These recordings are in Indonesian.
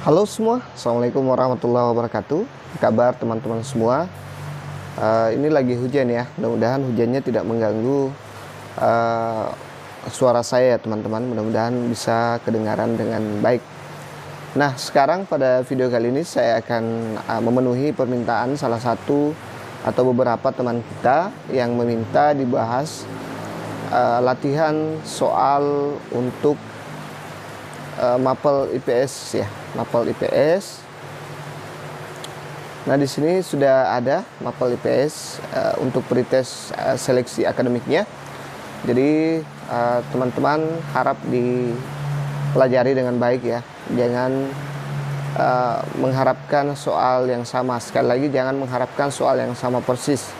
Halo semua, Assalamualaikum warahmatullahi wabarakatuh. Apa kabar teman-teman semua? Ini lagi hujan ya, mudah-mudahan hujannya tidak mengganggu uh, suara saya ya teman-teman. Mudah-mudahan bisa kedengaran dengan baik. Nah, sekarang pada video kali ini saya akan memenuhi permintaan salah satu atau beberapa teman kita yang meminta dibahas latihan soal untuk mapel IPS ya, mapel IPS. Nah, di sini sudah ada mapel IPS untuk pretest seleksi akademiknya. Jadi teman-teman harap dipelajari dengan baik ya. Jangan mengharapkan soal yang sama. Sekali lagi, jangan mengharapkan soal yang sama persis.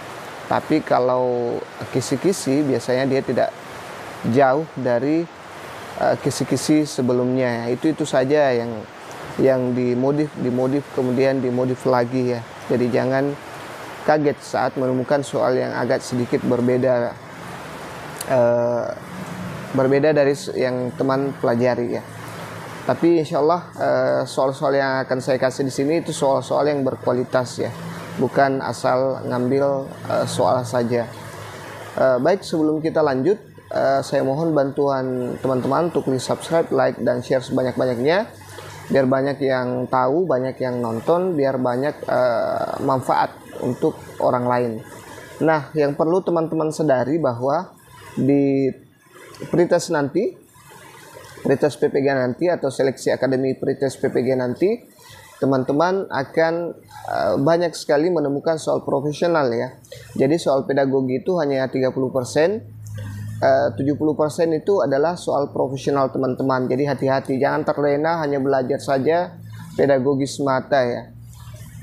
Tapi kalau kisi-kisi biasanya dia tidak jauh dari kisi-kisi sebelumnya. Itu saja yang dimodif kemudian dimodif lagi ya. Jadi jangan kaget saat menemukan soal yang agak sedikit berbeda dari yang teman pelajari ya. Tapi insya Allah soal-soal yang akan saya kasih di sini itu soal-soal yang berkualitas ya, bukan asal ngambil soal saja. Baik, sebelum kita lanjut, saya mohon bantuan teman-teman untuk di subscribe, like, dan share sebanyak-banyaknya biar banyak yang tahu, banyak yang nonton, biar banyak manfaat untuk orang lain. Nah, yang perlu teman-teman sadari bahwa di pretest nanti, pretest PPG nanti atau seleksi akademi pretest PPG nanti, teman-teman akan banyak sekali menemukan soal profesional ya. Jadi soal pedagogi itu hanya 30%. 70% itu adalah soal profesional teman-teman. Jadi hati-hati, jangan terlena hanya belajar saja pedagogi semata ya.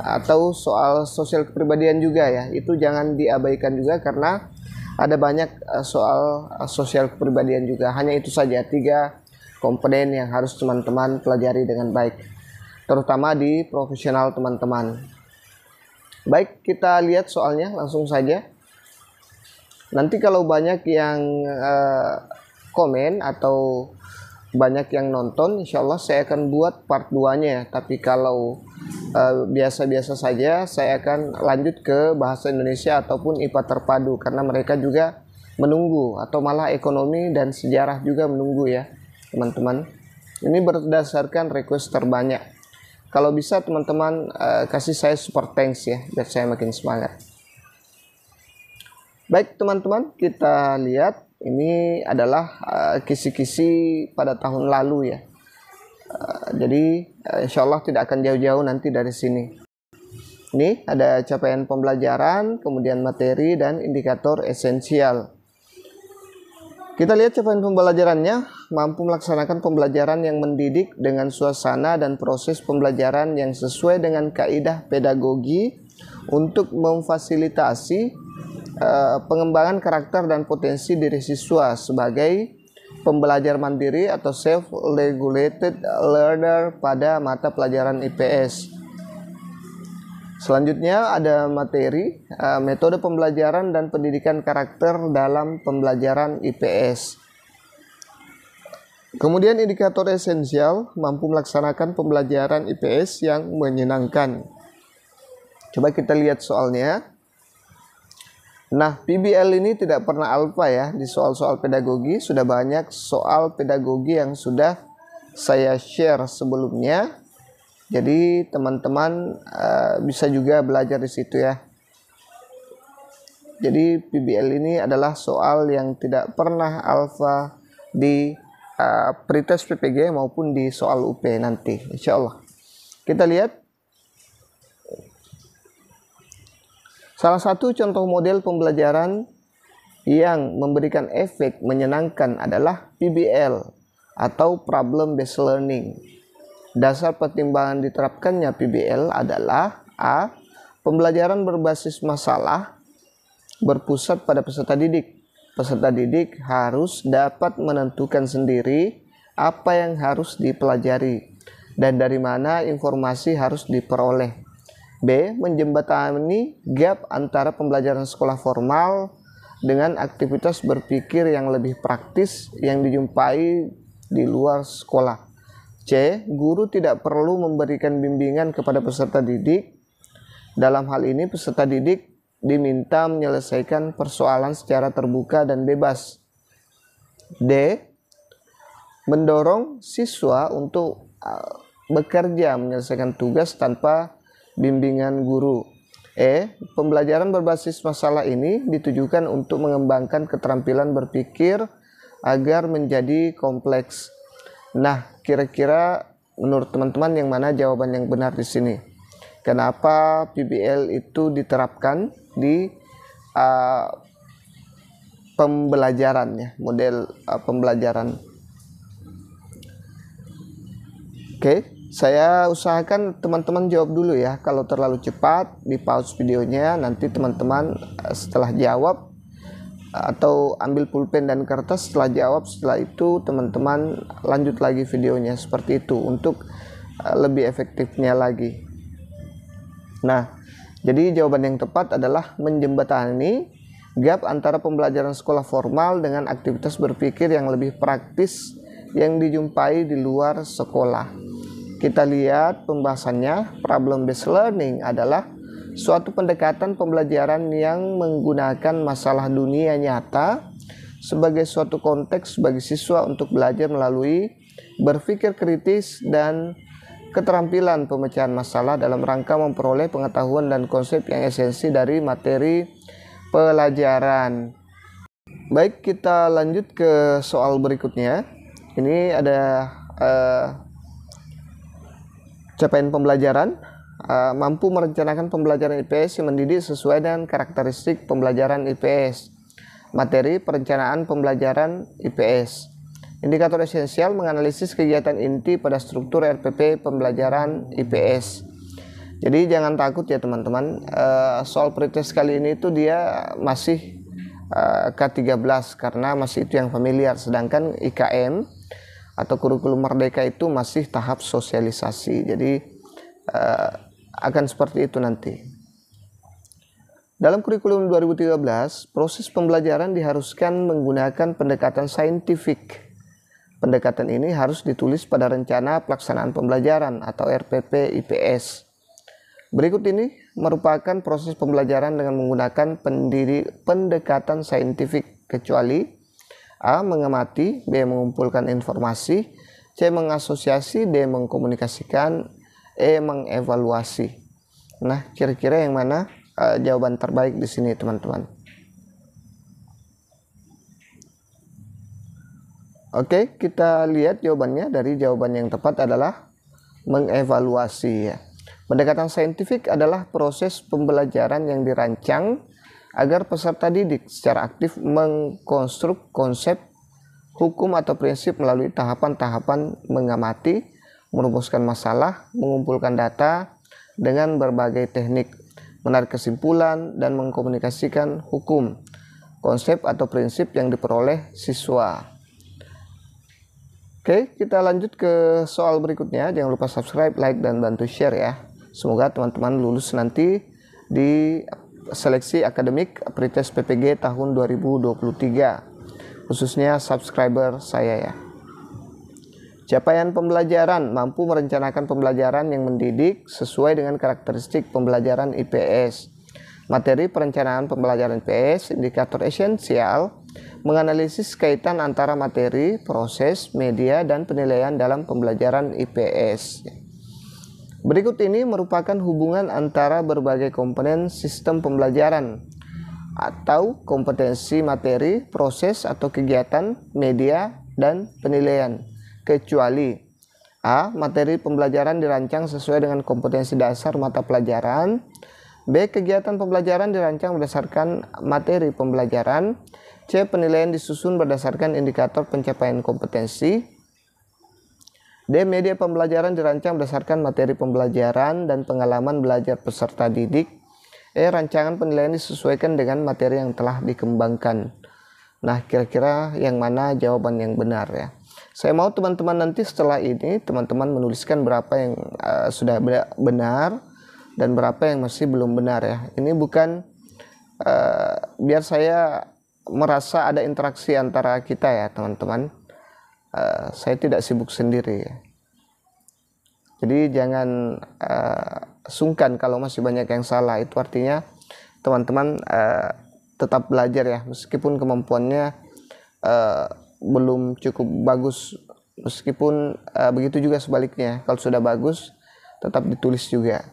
Atau soal sosial kepribadian juga ya, itu jangan diabaikan juga karena ada banyak soal sosial kepribadian juga. Hanya itu saja 3 komponen yang harus teman-teman pelajari dengan baik, terutama di profesional teman-teman. Baik, kita lihat soalnya langsung saja. Nanti kalau banyak yang komen atau banyak yang nonton, insya Allah saya akan buat part 2-nya ya. Tapi kalau biasa-biasa saja, saya akan lanjut ke bahasa Indonesia ataupun IPA terpadu, karena mereka juga menunggu, atau malah ekonomi dan sejarah juga menunggu ya teman-teman. Ini berdasarkan request terbanyak. Kalau bisa teman-teman kasih saya super thanks ya, biar saya makin semangat. Baik teman-teman, kita lihat ini adalah kisi-kisi pada tahun lalu ya. Jadi insya Allah tidak akan jauh-jauh nanti dari sini. Ini ada capaian pembelajaran, kemudian materi dan indikator esensial. Kita lihat capaian pembelajarannya, mampu melaksanakan pembelajaran yang mendidik dengan suasana dan proses pembelajaran yang sesuai dengan kaidah pedagogi untuk memfasilitasi pengembangan karakter dan potensi diri siswa sebagai pembelajar mandiri atau self-regulated learner pada mata pelajaran IPS. Selanjutnya ada materi, metode pembelajaran dan pendidikan karakter dalam pembelajaran IPS. Kemudian indikator esensial, mampu melaksanakan pembelajaran IPS yang menyenangkan. Coba kita lihat soalnya. Nah, PBL ini tidak pernah alfa ya di soal-soal pedagogi. Sudah banyak soal pedagogi yang sudah saya share sebelumnya. Jadi teman-teman bisa juga belajar di situ ya. Jadi PBL ini adalah soal yang tidak pernah alfa di pretest PPG maupun di soal UP nanti, insya Allah. Kita lihat. Salah satu contoh model pembelajaran yang memberikan efek menyenangkan adalah PBL atau Problem Based Learning. Dasar pertimbangan diterapkannya PBL adalah A. Pembelajaran berbasis masalah berpusat pada peserta didik. Peserta didik harus dapat menentukan sendiri apa yang harus dipelajari dan dari mana informasi harus diperoleh. B. Menjembatani gap antara pembelajaran sekolah formal dengan aktivitas berpikir yang lebih praktis yang dijumpai di luar sekolah. C. Guru tidak perlu memberikan bimbingan kepada peserta didik. Dalam hal ini peserta didik diminta menyelesaikan persoalan secara terbuka dan bebas. D. Mendorong siswa untuk bekerja menyelesaikan tugas tanpa bimbingan guru. E. Pembelajaran berbasis masalah ini ditujukan untuk mengembangkan keterampilan berpikir agar menjadi kompleks. Nah, kira-kira menurut teman-teman yang mana jawaban yang benar di sini? Kenapa PBL itu diterapkan di pembelajaran ya, model pembelajaran? Oke, saya usahakan teman-teman jawab dulu ya. Kalau terlalu cepat, di pause videonya. Nanti teman-teman setelah jawab atau ambil pulpen dan kertas, setelah jawab, setelah itu teman-teman lanjut lagi videonya seperti itu untuk lebih efektifnya lagi. Nah, jadi jawaban yang tepat adalah menjembatani gap antara pembelajaran sekolah formal dengan aktivitas berpikir yang lebih praktis yang dijumpai di luar sekolah. Kita lihat pembahasannya. Problem based learning adalah suatu pendekatan pembelajaran yang menggunakan masalah dunia nyata sebagai suatu konteks bagi siswa untuk belajar melalui berpikir kritis dan keterampilan pemecahan masalah dalam rangka memperoleh pengetahuan dan konsep yang esensi dari materi pelajaran. Baik, kita lanjut ke soal berikutnya. Ini ada capaian pembelajaran. Mampu merencanakan pembelajaran IPS yang mendidik sesuai dengan karakteristik pembelajaran IPS. Materi perencanaan pembelajaran IPS. Indikator esensial menganalisis kegiatan inti pada struktur RPP pembelajaran IPS. Jadi jangan takut ya teman-teman. Soal pretest kali ini itu dia masih K13 karena masih itu yang familiar. Sedangkan IKM atau kurikulum merdeka itu masih tahap sosialisasi. Jadi akan seperti itu nanti. Dalam kurikulum 2013, proses pembelajaran diharuskan menggunakan pendekatan saintifik. Pendekatan ini harus ditulis pada rencana pelaksanaan pembelajaran atau RPP IPS. Berikut ini merupakan proses pembelajaran dengan menggunakan pendekatan saintifik, kecuali A. Mengamati, B. Mengumpulkan informasi, C. Mengasosiasi, D. Mengkomunikasikan, E. Mengevaluasi. Nah, kira-kira yang mana jawaban terbaik di sini, teman-teman? Oke, kita lihat jawabannya. Dari jawaban yang tepat adalah mengevaluasi ya. Pendekatan saintifik adalah proses pembelajaran yang dirancang agar peserta didik secara aktif mengkonstruk konsep, hukum atau prinsip melalui tahapan-tahapan mengamati, merumuskan masalah, mengumpulkan data dengan berbagai teknik, menarik kesimpulan, dan mengkomunikasikan hukum, konsep atau prinsip yang diperoleh siswa. Oke, kita lanjut ke soal berikutnya. Jangan lupa subscribe, like, dan bantu share ya. Semoga teman-teman lulus nanti di seleksi akademik pretest PPG tahun 2023, khususnya subscriber saya ya. Capaian pembelajaran: mampu merencanakan pembelajaran yang mendidik sesuai dengan karakteristik pembelajaran IPS. Materi perencanaan pembelajaran IPS. Indikator esensial menganalisis kaitan antara materi, proses, media, dan penilaian dalam pembelajaran IPS. Berikut ini merupakan hubungan antara berbagai komponen sistem pembelajaran atau kompetensi materi, proses atau kegiatan, media, dan penilaian. Kecuali A. Materi pembelajaran dirancang sesuai dengan kompetensi dasar mata pelajaran. B. Kegiatan pembelajaran dirancang berdasarkan materi pembelajaran. C. Penilaian disusun berdasarkan indikator pencapaian kompetensi. D. Media pembelajaran dirancang berdasarkan materi pembelajaran dan pengalaman belajar peserta didik. E. Rancangan penilaian disesuaikan dengan materi yang telah dikembangkan. Nah, kira-kira yang mana jawaban yang benar ya? Saya mau teman-teman nanti setelah ini teman-teman menuliskan berapa yang sudah benar dan berapa yang masih belum benar ya. Ini bukan biar saya merasa ada interaksi antara kita ya teman-teman. Saya tidak sibuk sendiri ya. Jadi jangan sungkan kalau masih banyak yang salah. Itu artinya teman-teman tetap belajar ya, meskipun kemampuannya belum cukup bagus. Meskipun begitu juga sebaliknya, kalau sudah bagus tetap ditulis juga.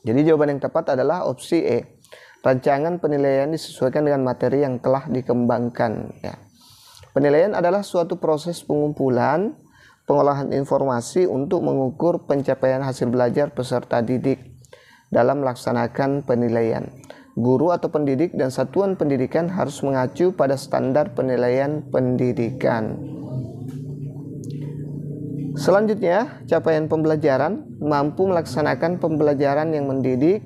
Jadi jawaban yang tepat adalah opsi E. Rancangan penilaian disesuaikan dengan materi yang telah dikembangkan ya. Penilaian adalah suatu proses pengumpulan, pengolahan informasi untuk mengukur pencapaian hasil belajar peserta didik dalam melaksanakan penilaian. Guru atau pendidik dan satuan pendidikan harus mengacu pada standar penilaian pendidikan. Selanjutnya, capaian pembelajaran mampu melaksanakan pembelajaran yang mendidik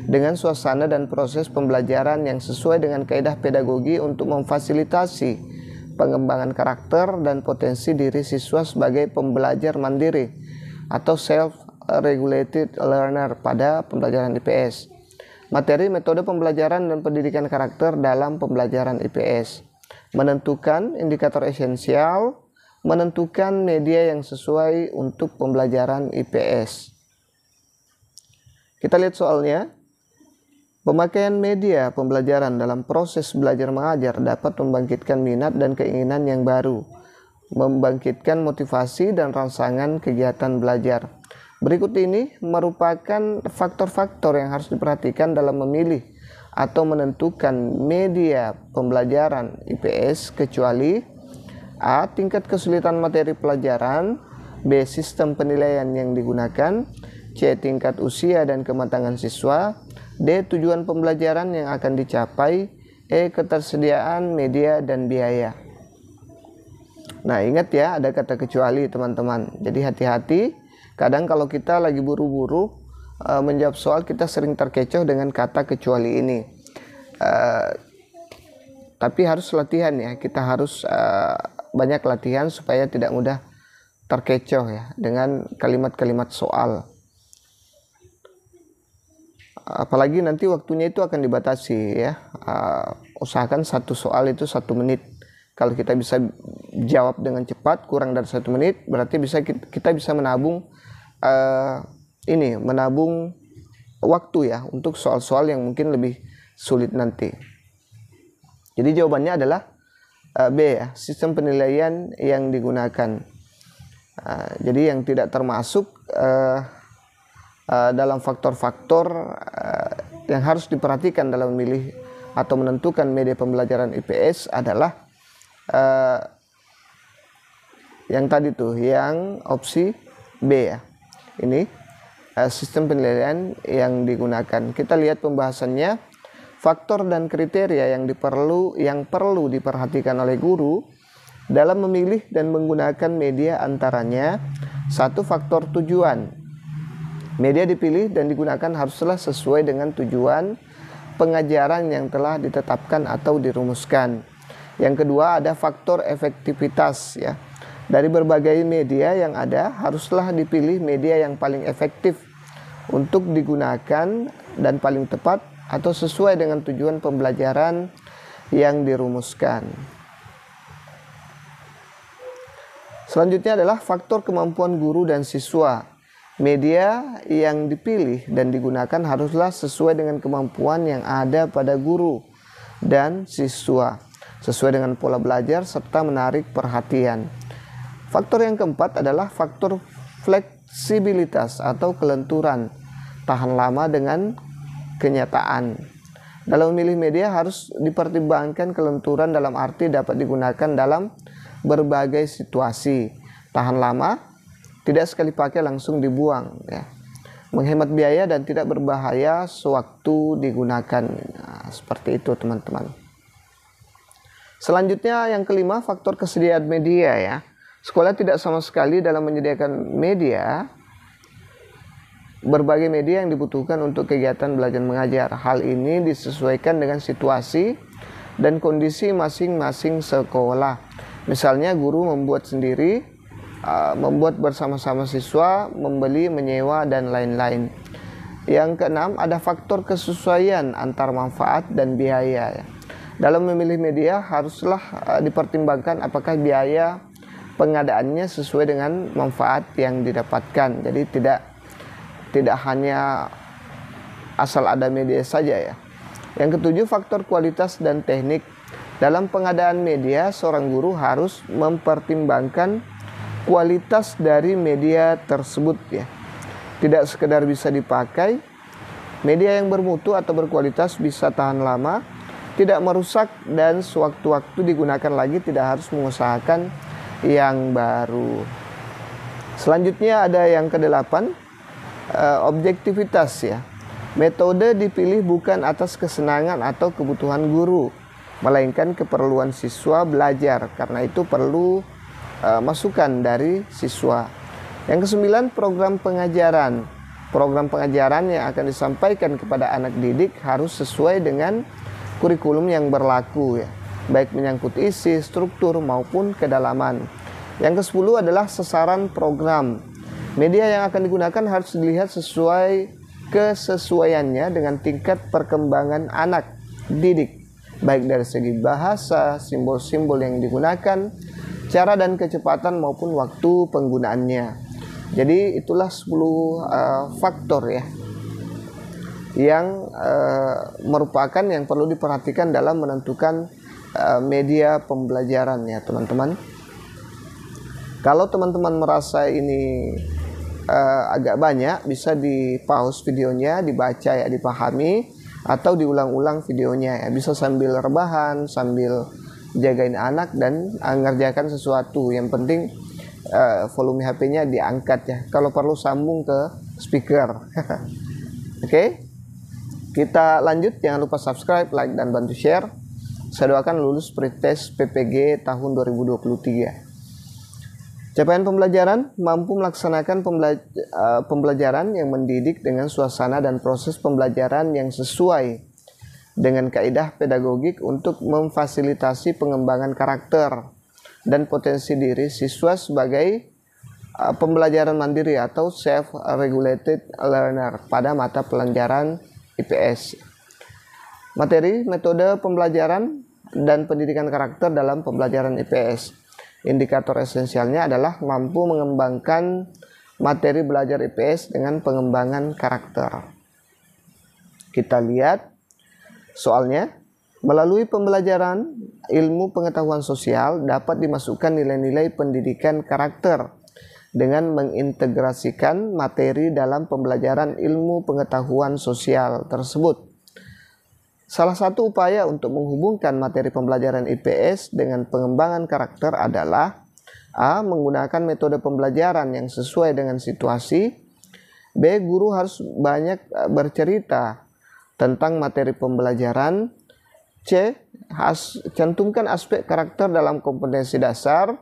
dengan suasana dan proses pembelajaran yang sesuai dengan kaidah pedagogi untuk memfasilitasi pengembangan karakter dan potensi diri siswa sebagai pembelajar mandiri atau self-regulated learner pada pembelajaran IPS. Materi, metode pembelajaran dan pendidikan karakter dalam pembelajaran IPS. Menentukan indikator esensial, menentukan media yang sesuai untuk pembelajaran IPS. Kita lihat soalnya. Pemakaian media pembelajaran dalam proses belajar mengajar dapat membangkitkan minat dan keinginan yang baru, membangkitkan motivasi dan rangsangan kegiatan belajar. Berikut ini merupakan faktor-faktor yang harus diperhatikan dalam memilih atau menentukan media pembelajaran IPS, kecuali A. Tingkat kesulitan materi pelajaran, B. Sistem penilaian yang digunakan, C. Tingkat usia dan kematangan siswa, D. Tujuan pembelajaran yang akan dicapai, E. Ketersediaan media dan biaya. Nah, ingat ya, ada kata kecuali teman-teman. Jadi hati-hati, kadang kalau kita lagi buru-buru menjawab soal, kita sering terkecoh dengan kata kecuali ini. Tapi harus latihan ya, kita harus banyak latihan supaya tidak mudah terkecoh ya dengan kalimat-kalimat soal. Apalagi nanti waktunya itu akan dibatasi ya. Usahakan satu soal itu 1 menit. Kalau kita bisa jawab dengan cepat, kurang dari 1 menit, berarti kita bisa menabung menabung waktu ya untuk soal-soal yang mungkin lebih sulit nanti. Jadi jawabannya adalah B ya, sistem penilaian yang digunakan. Jadi yang tidak termasuk dalam faktor-faktor yang harus diperhatikan dalam memilih atau menentukan media pembelajaran IPS adalah yang tadi tuh, yang opsi B ya. Ini sistem penilaian yang digunakan. Kita lihat pembahasannya. Faktor dan kriteria yang perlu diperhatikan oleh guru dalam memilih dan menggunakan media antaranya: 1. Faktor tujuan. Media dipilih dan digunakan haruslah sesuai dengan tujuan pengajaran yang telah ditetapkan atau dirumuskan. Yang kedua, ada faktor efektivitas ya. Dari berbagai media yang ada, haruslah dipilih media yang paling efektif untuk digunakan dan paling tepat atau sesuai dengan tujuan pembelajaran yang dirumuskan. Selanjutnya adalah faktor kemampuan guru dan siswa. Media yang dipilih dan digunakan haruslah sesuai dengan kemampuan yang ada pada guru dan siswa, sesuai dengan pola belajar serta menarik perhatian. Faktor yang keempat adalah faktor fleksibilitas atau kelenturan, tahan lama dengan kenyataan. Dalam memilih media harus dipertimbangkan kelenturan dalam arti dapat digunakan dalam berbagai situasi, tahan lama, tidak sekali pakai langsung dibuang ya. Menghemat biaya dan tidak berbahaya sewaktu digunakan. Nah, seperti itu teman-teman. Selanjutnya yang kelima, faktor kesediaan media ya. Sekolah tidak sama sekali dalam menyediakan media. Berbagai media yang dibutuhkan untuk kegiatan belajar mengajar. Hal ini disesuaikan dengan situasi dan kondisi masing-masing sekolah. Misalnya guru membuat sendiri, membuat bersama-sama siswa, membeli, menyewa, dan lain-lain. Yang keenam, ada faktor kesesuaian antar manfaat dan biaya. Dalam memilih media haruslah dipertimbangkan apakah biaya pengadaannya sesuai dengan manfaat yang didapatkan. Jadi tidak hanya asal ada media saja ya. Yang ketujuh, faktor kualitas dan teknik. Dalam pengadaan media, seorang guru harus mempertimbangkan kualitas dari media tersebut ya. Tidak sekedar bisa dipakai, media yang bermutu atau berkualitas bisa tahan lama, tidak merusak, dan sewaktu-waktu digunakan lagi, tidak harus mengusahakan yang baru. Selanjutnya ada yang ke-8, objektivitas ya. Metode dipilih bukan atas kesenangan atau kebutuhan guru, melainkan keperluan siswa belajar. Karena itu perlu masukan dari siswa. Yang ke-9, program pengajaran. Program pengajaran yang akan disampaikan kepada anak didik harus sesuai dengan kurikulum yang berlaku ya, baik menyangkut isi, struktur maupun kedalaman. Yang ke-10 adalah sasaran program. Media yang akan digunakan harus dilihat sesuai kesesuaiannya dengan tingkat perkembangan anak didik, baik dari segi bahasa, simbol-simbol yang digunakan, cara dan kecepatan maupun waktu penggunaannya. Jadi itulah 10 faktor ya yang merupakan yang perlu diperhatikan dalam menentukan media pembelajaran ya teman-teman. Kalau teman-teman merasa ini agak banyak, bisa di pause videonya, dibaca ya, dipahami, atau diulang-ulang videonya ya. Bisa sambil rebahan, sambil jagain anak dan ngerjakan sesuatu. Yang penting volume HP-nya diangkat ya. Kalau perlu sambung ke speaker. Oke. Kita lanjut, jangan lupa subscribe, like, dan bantu share. Saya doakan lulus pretest PPG tahun 2023. Capaian pembelajaran, mampu melaksanakan pembelajaran yang mendidik dengan suasana dan proses pembelajaran yang sesuai dengan kaidah pedagogik untuk memfasilitasi pengembangan karakter dan potensi diri siswa sebagai pembelajaran mandiri atau self-regulated learner pada mata pelajaran IPS. Materi, metode pembelajaran, dan pendidikan karakter dalam pembelajaran IPS. Indikator esensialnya adalah mampu mengembangkan materi belajar IPS dengan pengembangan karakter. Kita lihat soalnya. Melalui pembelajaran ilmu pengetahuan sosial dapat dimasukkan nilai-nilai pendidikan karakter dengan mengintegrasikan materi dalam pembelajaran ilmu pengetahuan sosial tersebut. Salah satu upaya untuk menghubungkan materi pembelajaran IPS dengan pengembangan karakter adalah A. Menggunakan metode pembelajaran yang sesuai dengan situasi. B. Guru harus banyak bercerita tentang materi pembelajaran. C. Cantumkan aspek karakter dalam kompetensi dasar.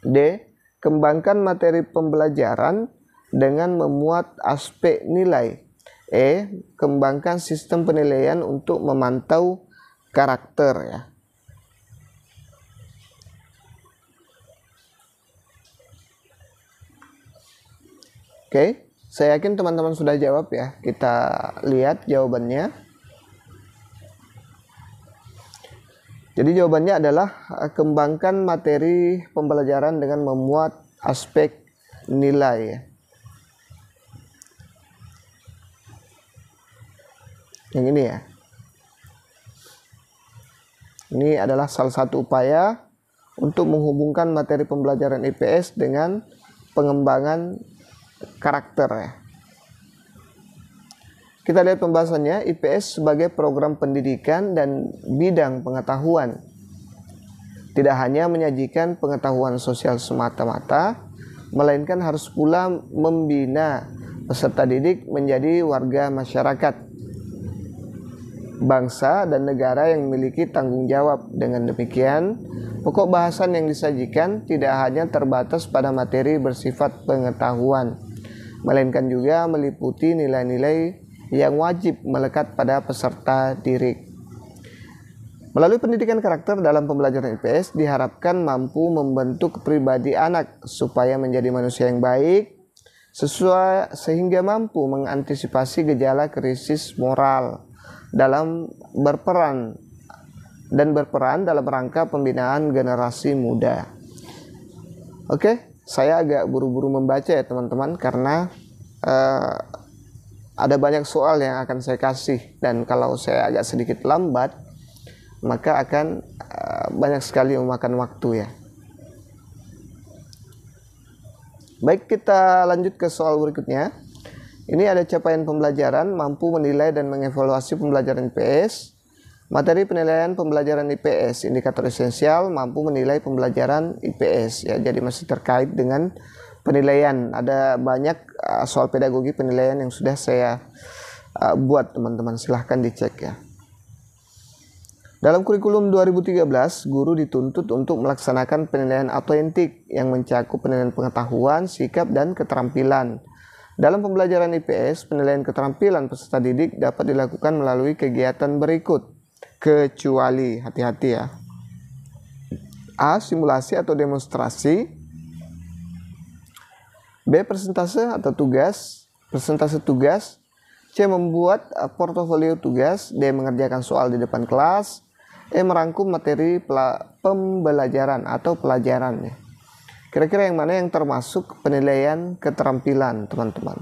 D. Kembangkan materi pembelajaran dengan memuat aspek nilai. E. Kembangkan sistem penilaian untuk memantau karakter ya. Oke, saya yakin teman-teman sudah jawab ya. Kita lihat jawabannya. Jadi jawabannya adalah kembangkan materi pembelajaran dengan memuat aspek nilai ya. Yang ini ya. Ini adalah salah satu upaya untuk menghubungkan materi pembelajaran IPS dengan pengembangan karakter ya. Kita lihat pembahasannya, IPS sebagai program pendidikan dan bidang pengetahuan. Tidak hanya menyajikan pengetahuan sosial semata-mata, melainkan harus pula membina peserta didik menjadi warga masyarakat, bangsa dan negara yang memiliki tanggung jawab. Dengan demikian, pokok bahasan yang disajikan tidak hanya terbatas pada materi bersifat pengetahuan, melainkan juga meliputi nilai-nilai yang wajib melekat pada peserta didik. Melalui pendidikan karakter dalam pembelajaran IPS diharapkan mampu membentuk pribadi anak supaya menjadi manusia yang baik, sesuai sehingga mampu mengantisipasi gejala krisis moral dalam berperan dalam rangka pembinaan generasi muda. Oke, saya agak buru-buru membaca ya teman-teman, karena ada banyak soal yang akan saya kasih, dan kalau saya agak sedikit lambat maka akan banyak sekali memakan waktu ya. Baik, kita lanjut ke soal berikutnya. Ini ada capaian pembelajaran, mampu menilai dan mengevaluasi pembelajaran IPS. Materi penilaian pembelajaran IPS, indikator esensial, mampu menilai pembelajaran IPS ya. Jadi masih terkait dengan penilaian. Ada banyak soal pedagogi penilaian yang sudah saya buat teman-teman, silahkan dicek ya. Dalam kurikulum 2013, guru dituntut untuk melaksanakan penilaian autentik yang mencakup penilaian pengetahuan, sikap, dan keterampilan. Dalam pembelajaran IPS, penilaian keterampilan peserta didik dapat dilakukan melalui kegiatan berikut, kecuali, hati-hati ya. A. Simulasi atau demonstrasi. B. Persentase atau tugas, persentase tugas. C. Membuat portofolio tugas. D. Mengerjakan soal di depan kelas. E. Merangkum materi pembelajaran atau pelajaran ya. Kira-kira yang mana yang termasuk penilaian keterampilan teman-teman?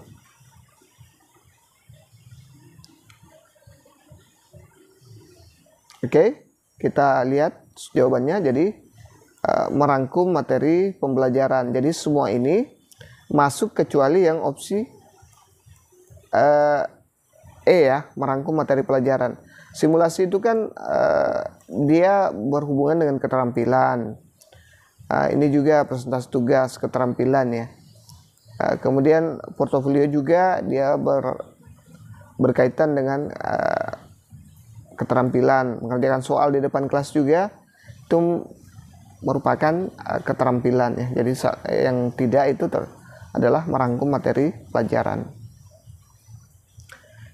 Oke, kita lihat jawabannya. Jadi merangkum materi pembelajaran. Jadi semua ini masuk kecuali yang opsi E ya, merangkum materi pelajaran. Simulasi itu kan dia berhubungan dengan keterampilan. Ini juga presentasi tugas keterampilan ya. Kemudian portofolio juga dia berkaitan dengan keterampilan. Mengerjakan soal di depan kelas juga itu merupakan keterampilan ya. Jadi yang tidak itu adalah merangkum materi pelajaran.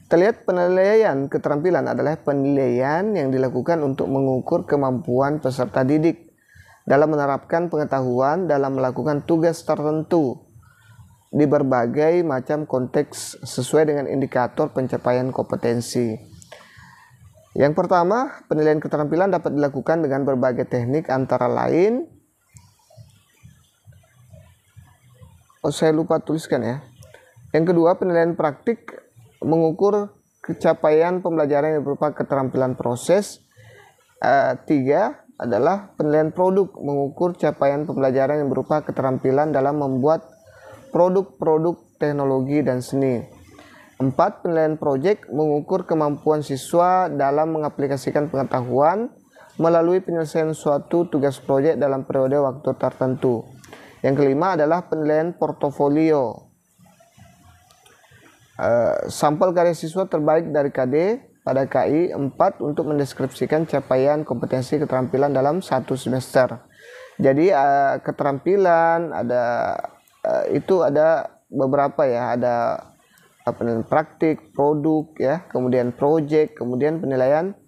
Kita lihat penilaian keterampilan adalah penilaian yang dilakukan untuk mengukur kemampuan peserta didik dalam menerapkan pengetahuan dalam melakukan tugas tertentu di berbagai macam konteks sesuai dengan indikator pencapaian kompetensi. Yang pertama, penilaian keterampilan dapat dilakukan dengan berbagai teknik antara lain. Saya lupa tuliskan ya. Yang kedua, penilaian praktik mengukur capaian pembelajaran yang berupa keterampilan proses. Tiga adalah penilaian produk, mengukur capaian pembelajaran yang berupa keterampilan dalam membuat produk-produk teknologi dan seni. 4. Penilaian proyek, mengukur kemampuan siswa dalam mengaplikasikan pengetahuan melalui penyelesaian suatu tugas proyek dalam periode waktu tertentu. Yang kelima adalah penilaian portofolio. Sampel karya siswa terbaik dari KD pada KI 4 untuk mendeskripsikan capaian kompetensi keterampilan dalam satu semester. Jadi keterampilan itu ada beberapa ya, ada penilaian praktik, produk ya, kemudian project, kemudian penilaian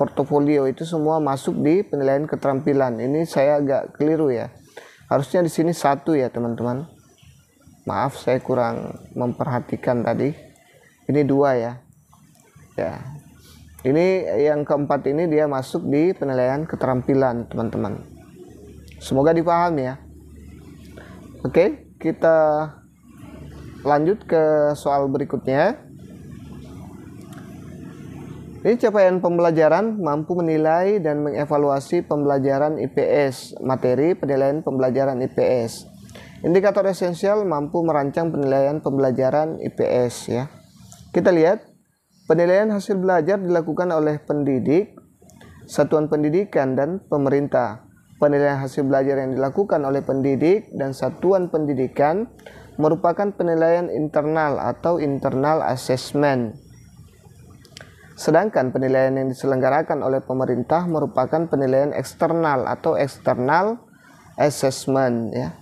portofolio, itu semua masuk di penilaian keterampilan. Ini saya agak keliru ya. Harusnya di sini satu ya teman-teman. Maaf, saya kurang memperhatikan tadi. Ini dua ya. Ya. Ini yang keempat ini dia masuk di penilaian keterampilan, teman-teman. Semoga dipahami ya. Oke, kita lanjut ke soal berikutnya. Ini capaian pembelajaran, mampu menilai dan mengevaluasi pembelajaran IPS, materi penilaian pembelajaran IPS. Indikator esensial, mampu merancang penilaian pembelajaran IPS ya. Kita lihat, penilaian hasil belajar dilakukan oleh pendidik, satuan pendidikan, dan pemerintah. Penilaian hasil belajar yang dilakukan oleh pendidik dan satuan pendidikan merupakan penilaian internal atau internal assessment. Sedangkan penilaian yang diselenggarakan oleh pemerintah merupakan penilaian eksternal atau external assessment ya.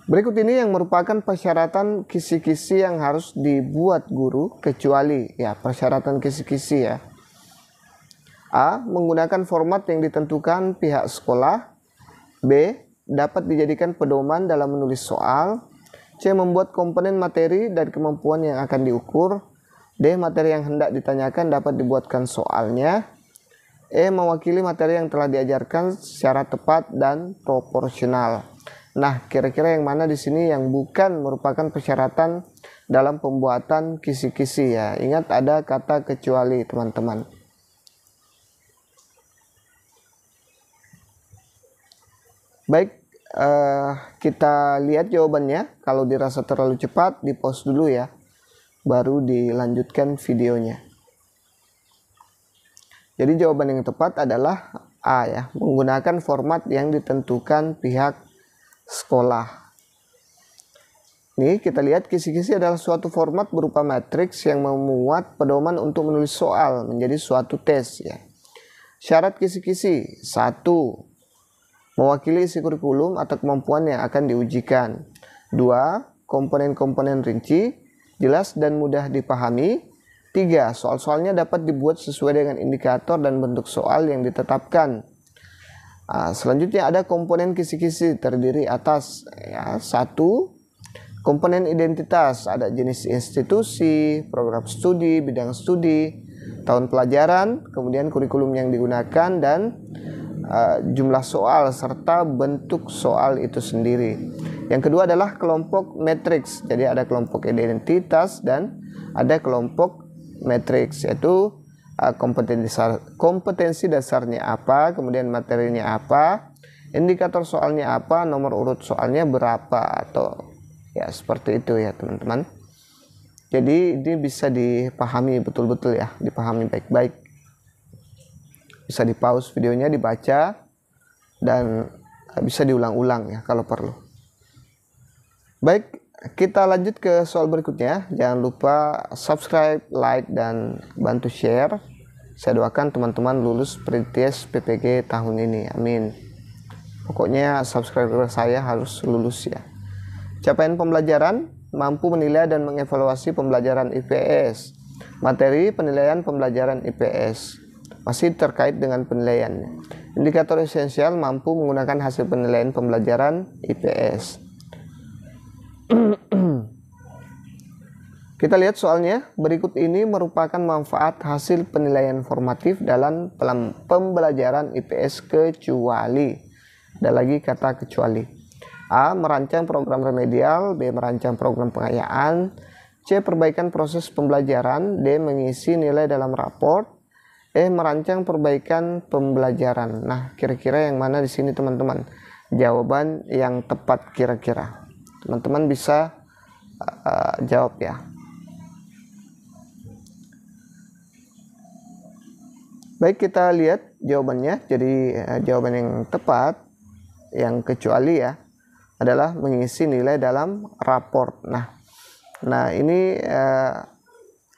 Berikut ini yang merupakan persyaratan kisi-kisi yang harus dibuat guru, kecuali ya persyaratan kisi-kisi ya. A. Menggunakan format yang ditentukan pihak sekolah. B. Dapat dijadikan pedoman dalam menulis soal. C. Membuat komponen materi dan kemampuan yang akan diukur. D. Materi yang hendak ditanyakan dapat dibuatkan soalnya. Mewakili materi yang telah diajarkan secara tepat dan proporsional. Nah, kira-kira yang mana di sini yang bukan merupakan persyaratan dalam pembuatan kisi-kisi ya? Ingat ada kata kecuali, teman-teman. Baik, kita lihat jawabannya. Kalau dirasa terlalu cepat, di pause dulu ya, baru dilanjutkan videonya. Jadi jawaban yang tepat adalah A ya, menggunakan format yang ditentukan pihak sekolah. Nih kita lihat kisi-kisi adalah suatu format berupa matriks yang memuat pedoman untuk menulis soal menjadi suatu tes ya. Syarat kisi-kisi: 1. Mewakili isi kurikulum atau kemampuan yang akan diujikan. 2. Komponen-komponen rinci, jelas dan mudah dipahami. 3. Soal-soalnya dapat dibuat sesuai dengan indikator dan bentuk soal yang ditetapkan. Selanjutnya ada komponen kisi-kisi terdiri atas ya, 1. Komponen identitas, ada jenis institusi, program studi, bidang studi, tahun pelajaran, kemudian kurikulum yang digunakan, dan jumlah soal serta bentuk soal itu sendiri. Yang kedua adalah kelompok matriks. Jadi ada kelompok identitas dan ada kelompok matriks, yaitu kompetensi dasarnya apa, kemudian materinya apa, indikator soalnya apa, nomor urut soalnya berapa, atau ya seperti itu ya teman-teman. Jadi ini bisa dipahami betul-betul ya, dipahami baik-baik. Bisa di pause videonya, dibaca, dan bisa diulang-ulang ya kalau perlu. Baik, kita lanjut ke soal berikutnya. Jangan lupa subscribe, like, dan bantu share. Saya doakan teman-teman lulus pre-tes PPG tahun ini. Amin. Pokoknya subscriber saya harus lulus ya. Capaian pembelajaran: mampu menilai dan mengevaluasi pembelajaran IPS. Materi penilaian pembelajaran IPS. Masih terkait dengan penilaiannya. Indikator esensial: mampu menggunakan hasil penilaian pembelajaran IPS. Kita lihat soalnya. Berikut ini merupakan manfaat hasil penilaian formatif dalam pembelajaran IPS kecuali. Ada lagi kata kecuali. A. Merancang program remedial. B. Merancang program pengayaan. C. Perbaikan proses pembelajaran. D. Mengisi nilai dalam raport. E. Merancang perbaikan pembelajaran. Nah, kira-kira yang mana di sini teman-teman? Jawaban yang tepat kira-kira. Teman-teman bisa jawab ya. Baik, kita lihat jawabannya. Jadi jawaban yang tepat, yang kecuali ya, adalah mengisi nilai dalam raport. Nah ini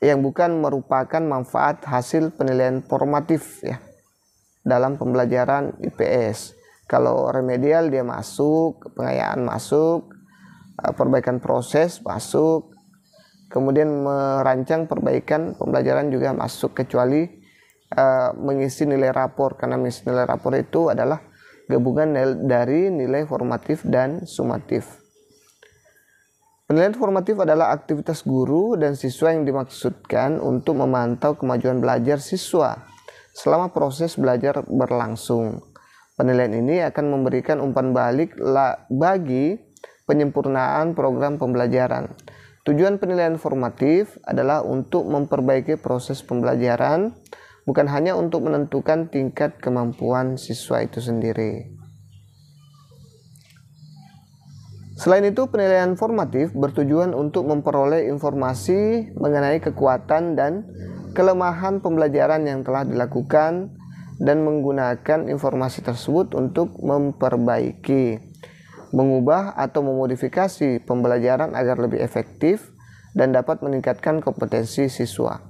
yang bukan merupakan manfaat hasil penilaian formatif ya dalam pembelajaran IPS. Kalau remedial dia masuk, pengayaan masuk, perbaikan proses masuk, kemudian merancang perbaikan pembelajaran juga masuk, kecuali mengisi nilai rapor, karena mengisi nilai rapor itu adalah gabungan dari nilai formatif dan sumatif. Penilaian formatif adalah aktivitas guru dan siswa yang dimaksudkan untuk memantau kemajuan belajar siswa selama proses belajar berlangsung. Penilaian ini akan memberikan umpan balik bagi penyempurnaan program pembelajaran. Tujuan penilaian formatif adalah untuk memperbaiki proses pembelajaran, bukan hanya untuk menentukan tingkat kemampuan siswa itu sendiri. Selain itu, penilaian formatif bertujuan untuk memperoleh informasi mengenai kekuatan dan kelemahan pembelajaran yang telah dilakukan dan menggunakan informasi tersebut untuk memperbaiki, mengubah atau memodifikasi pembelajaran agar lebih efektif dan dapat meningkatkan kompetensi siswa.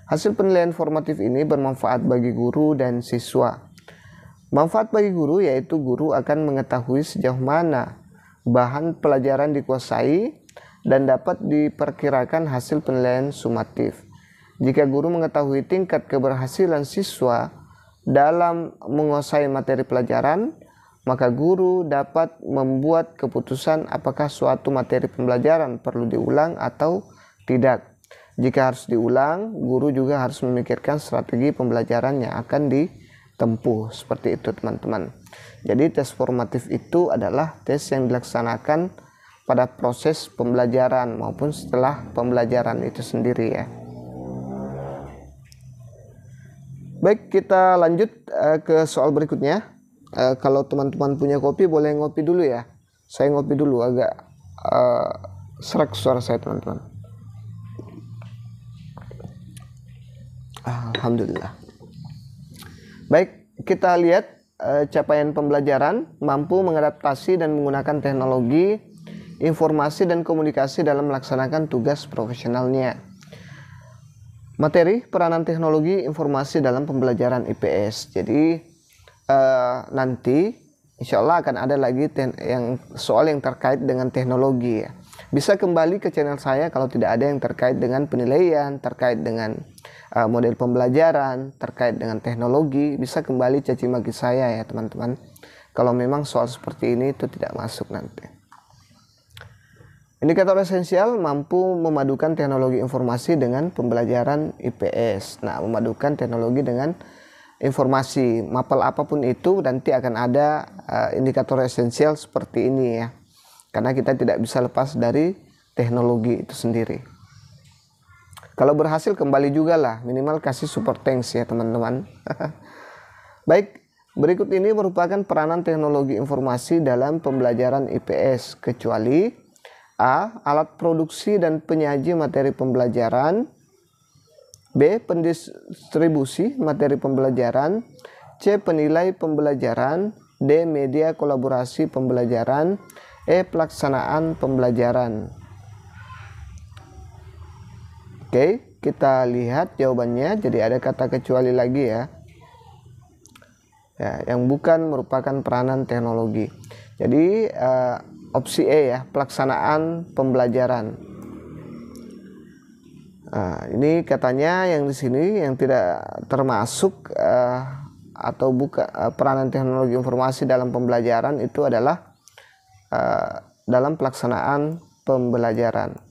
Hasil penilaian formatif ini bermanfaat bagi guru dan siswa. Manfaat bagi guru yaitu guru akan mengetahui sejauh mana bahan pelajaran dikuasai dan dapat diperkirakan hasil penilaian sumatif. Jika guru mengetahui tingkat keberhasilan siswa dalam menguasai materi pelajaran, maka guru dapat membuat keputusan apakah suatu materi pembelajaran perlu diulang atau tidak. Jika harus diulang, guru juga harus memikirkan strategi pembelajaran yang akan tempuh. Seperti itu teman-teman. Jadi tes formatif itu adalah tes yang dilaksanakan pada proses pembelajaran maupun setelah pembelajaran itu sendiri ya. Baik, kita lanjut ke soal berikutnya. Kalau teman-teman punya kopi boleh ngopi dulu ya. Saya ngopi dulu, agak serak suara saya teman-teman. Alhamdulillah. Baik, kita lihat capaian pembelajaran mampu mengadaptasi dan menggunakan teknologi, informasi dan komunikasi dalam melaksanakan tugas profesionalnya. Materi peranan teknologi informasi dalam pembelajaran IPS. Jadi nanti insya Allah akan ada lagi soal yang terkait dengan teknologi ya. Bisa kembali ke channel saya kalau tidak ada yang terkait dengan penilaian, terkait dengan model pembelajaran, terkait dengan teknologi, bisa kembali caci maki saya ya teman-teman. Kalau memang soal seperti ini itu tidak masuk nanti. Indikator esensial mampu memadukan teknologi informasi dengan pembelajaran IPS. Nah, memadukan teknologi dengan informasi, mapel apapun itu nanti akan ada indikator esensial seperti ini ya. Karena kita tidak bisa lepas dari teknologi itu sendiri. Kalau berhasil kembali juga lah, minimal kasih super thanks ya teman-teman. Baik, berikut ini merupakan peranan teknologi informasi dalam pembelajaran IPS, kecuali A. Alat produksi dan penyaji materi pembelajaran, B. Pendistribusi materi pembelajaran, C. Penilai pembelajaran, D. Media kolaborasi pembelajaran, E. Pelaksanaan pembelajaran. Oke, kita lihat jawabannya. Jadi ada kata kecuali lagi ya. Yang bukan merupakan peranan teknologi. Jadi opsi E ya, pelaksanaan pembelajaran. Ini katanya yang di sini yang tidak termasuk atau bukan peranan teknologi informasi dalam pembelajaran itu adalah dalam pelaksanaan pembelajaran.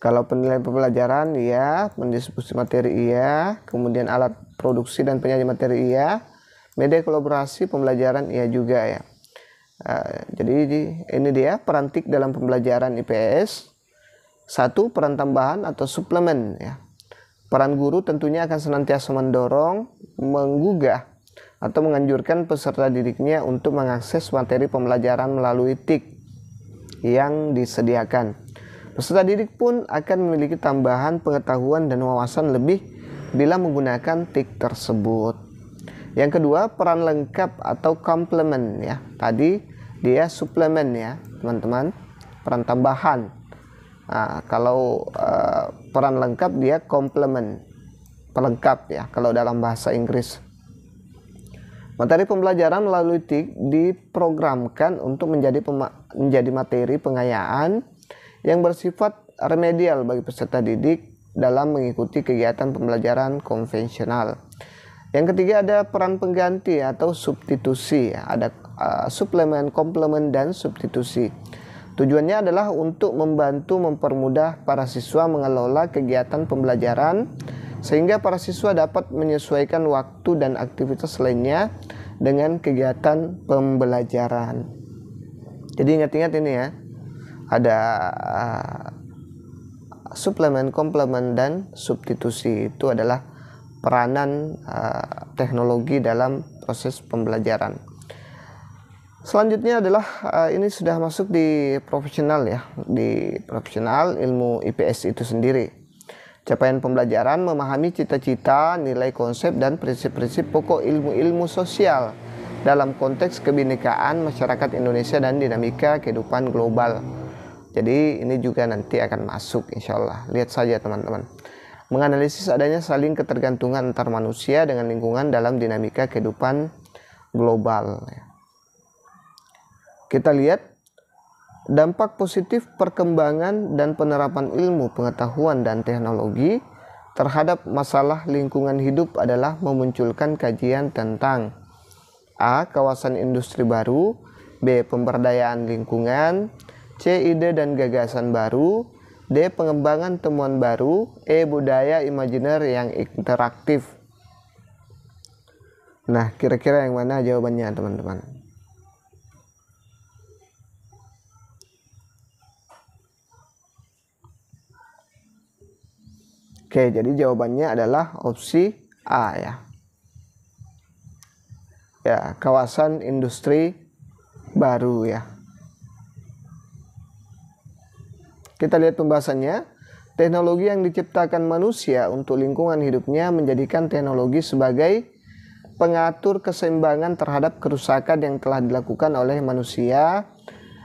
Kalau penilaian pembelajaran iya, pendistribusi materi iya, kemudian alat produksi dan penyaji materi iya, media kolaborasi pembelajaran iya juga ya. Jadi ini dia perantik dalam pembelajaran IPS. 1. Peran tambahan atau suplemen ya. Peran guru tentunya akan senantiasa mendorong, menggugah atau menganjurkan peserta didiknya untuk mengakses materi pembelajaran melalui TIK yang disediakan. Peserta didik pun akan memiliki tambahan pengetahuan dan wawasan lebih bila menggunakan TIK tersebut. Yang kedua, peran lengkap atau komplement ya. Tadi dia suplemen ya, teman-teman. Peran tambahan. Nah, kalau peran lengkap dia komplement, pelengkap ya kalau dalam bahasa Inggris. Materi pembelajaran melalui TIK diprogramkan untuk menjadi materi pengayaan yang bersifat remedial bagi peserta didik dalam mengikuti kegiatan pembelajaran konvensional. Yang ketiga ada peran pengganti atau substitusi ya. Ada suplemen, komplement, dan substitusi. Tujuannya adalah untuk membantu mempermudah para siswa mengelola kegiatan pembelajaran sehingga para siswa dapat menyesuaikan waktu dan aktivitas lainnya dengan kegiatan pembelajaran. Jadi ingat-ingat ini ya. Ada suplemen, komplement, dan substitusi. Itu adalah peranan teknologi dalam proses pembelajaran. Selanjutnya adalah ini sudah masuk di profesional ya, di profesional ilmu IPS itu sendiri. Capaian pembelajaran memahami cita-cita, nilai konsep, dan prinsip-prinsip pokok ilmu-ilmu sosial dalam konteks kebinekaan masyarakat Indonesia dan dinamika kehidupan global. Jadi ini juga nanti akan masuk insya Allah. Lihat saja teman-teman. Menganalisis adanya saling ketergantungan antar manusia dengan lingkungan dalam dinamika kehidupan global. Kita lihat dampak positif perkembangan dan penerapan ilmu, pengetahuan, dan teknologi terhadap masalah lingkungan hidup adalah memunculkan kajian tentang A. Kawasan industri baru, B. Pemberdayaan lingkungan, C. Ide dan gagasan baru, D. Pengembangan temuan baru, E. Budaya imajiner yang interaktif. Nah, kira-kira yang mana jawabannya, teman-teman? Oke, jadi jawabannya adalah opsi A ya. Ya, kawasan industri baru ya. Kita lihat pembahasannya. Teknologi yang diciptakan manusia untuk lingkungan hidupnya menjadikan teknologi sebagai pengatur keseimbangan terhadap kerusakan yang telah dilakukan oleh manusia